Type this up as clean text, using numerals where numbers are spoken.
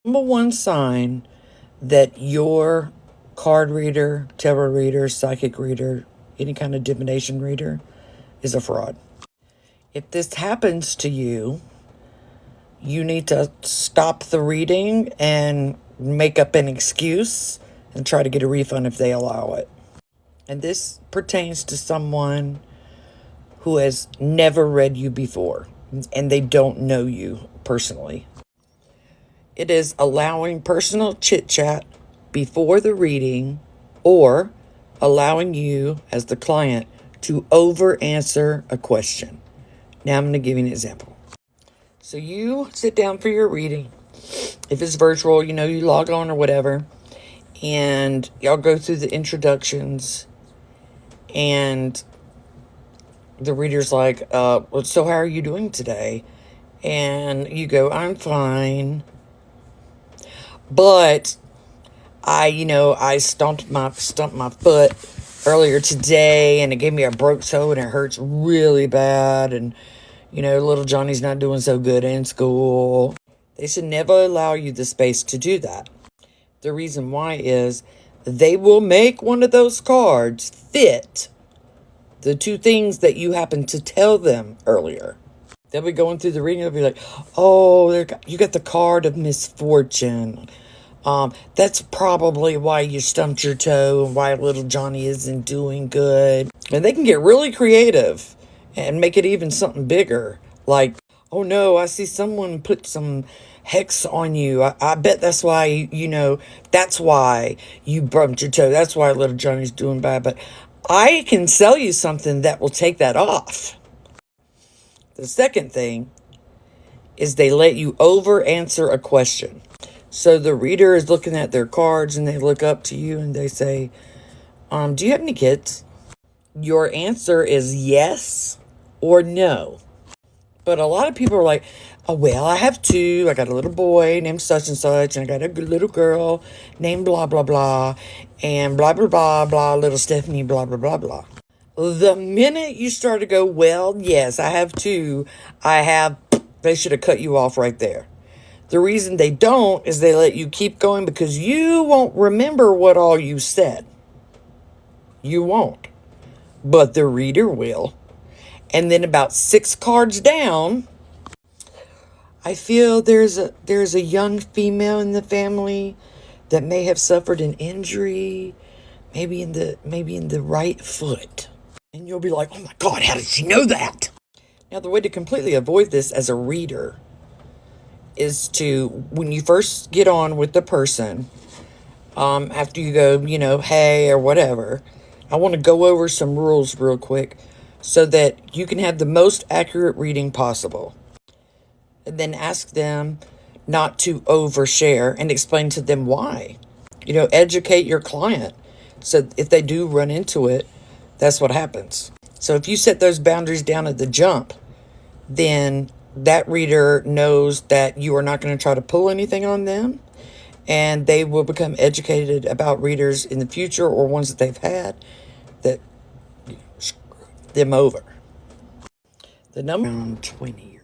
Number one sign that your card reader, tarot reader, psychic reader, any kind of divination reader is a fraud. If this happens to you, you need to stop the reading and make up an excuse and try to get a refund if they allow it. And this pertains to someone who has never read you before and they don't know you personally. It is allowing personal chit-chat before the reading or allowing you as the client to over-answer a question. Now I'm going to give you an example. So you sit down for your reading. If it's virtual, you log on or whatever, and y'all go through the introductions, and the reader's like, well, so how are you doing today? And you go, I'm fine. But I stumped my foot earlier today, and it gave me a broke toe, and it hurts really bad. And little Johnny's not doing so good in school. They should never allow you the space to do that. The reason why is they will make one of those cards fit the two things that you happened to tell them earlier. They'll be going through the reading. They'll be like, oh, you got the card of misfortune. That's probably why you stumped your toe and why little Johnny isn't doing good. And they can get really creative and make it even something bigger. Like, oh no, I see someone put some hex on you. I bet that's why, that's why you bumped your toe. That's why little Johnny's doing bad. But I can sell you something that will take that off. The second thing is they let you over answer a question. So the reader is looking at their cards and they look up to you and they say, do you have any kids? Your answer is yes or no. But a lot of people are like, oh, well, I have two. I got a little boy named such and such, and I got a little girl named blah, blah, blah, and blah, blah, blah, blah, little Stephanie, blah, blah, blah, blah. The minute you start to go, well, yes, I have two, they should have cut you off right there. The reason they don't is they let you keep going because you won't remember what all you said. You won't. But the reader will. And then about 6 cards down, I feel there's a young female in the family that may have suffered an injury, maybe in the right foot. And you'll be like, oh my God, how did she know that? Now, the way to completely avoid this as a reader is to, when you first get on with the person, after you go, hey, or whatever, I want to go over some rules real quick so that you can have the most accurate reading possible. And then ask them not to overshare and explain to them why. Educate your client. So if they do run into it, that's what happens. So if you set those boundaries down at the jump, then that reader knows that you are not going to try to pull anything on them, and they will become educated about readers in the future or ones that they've had that screw them over. The number 20.